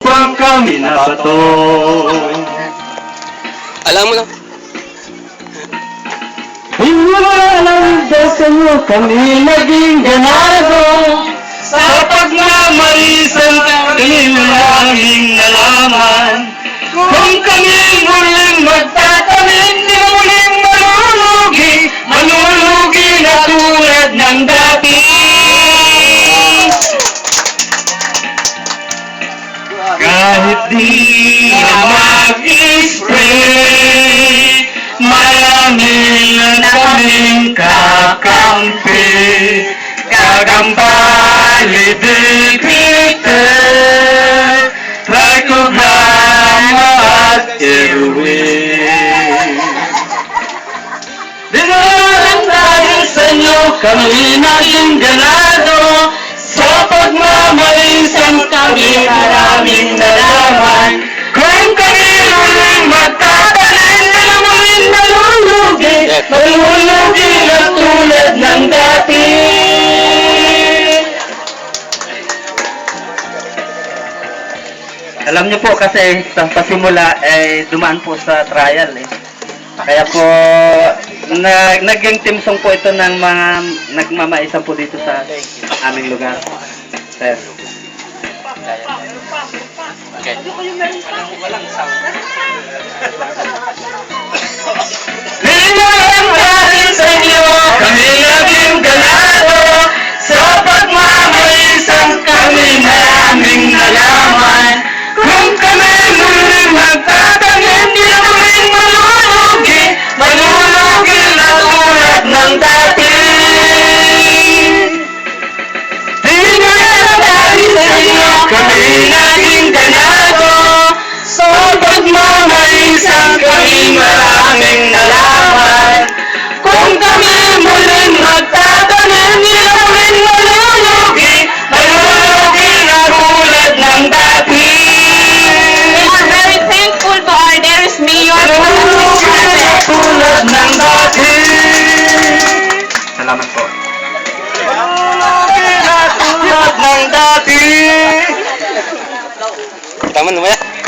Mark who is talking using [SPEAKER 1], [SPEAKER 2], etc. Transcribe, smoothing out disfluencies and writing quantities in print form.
[SPEAKER 1] upang kami nabato.
[SPEAKER 2] Alam mo lang.
[SPEAKER 1] Iwanan sa iyo kami naging ganado. Sa pagmamalisan kami aming nalaman. Kung kami muling magtatanim, di muling malulugi na tulad ng dati. Kahit di na mag-spray, marami na kaming kakampi. Gagambali di Peter, Ragograma at Erwin. Dinaran dahil sa inyo kami naging ganado. Sa pagmamalisan kami maraming nalaman. Kung kami muling magtatanim, di muling malulugi na tulad ng dati. Alam niyo po kasi sa pasimula ay dumaan po sa trial eh. Kaya po naging team song po ito ng mga nagmamaisan po dito sa aming lugar. Sir.
[SPEAKER 2] Okay.
[SPEAKER 1] Nilalang dahil sa inyo kami naging ganado. Sa pagmamalisan kami maraming nalaman. Kung kami muling magtatanim, di muling malulugi na tulad ng dati. Nilalang dahil sa inyo kami naging ganado. Sa pagmamalisan kami maraming nalaman. Kung kami muling magtatanim, di muling malulugi na tulad ng dati.
[SPEAKER 3] We are very thankful to our dearest mayor.
[SPEAKER 1] Tulad ng dati. Salamat po. Tulad ng dati.
[SPEAKER 2] Tama na ba yan?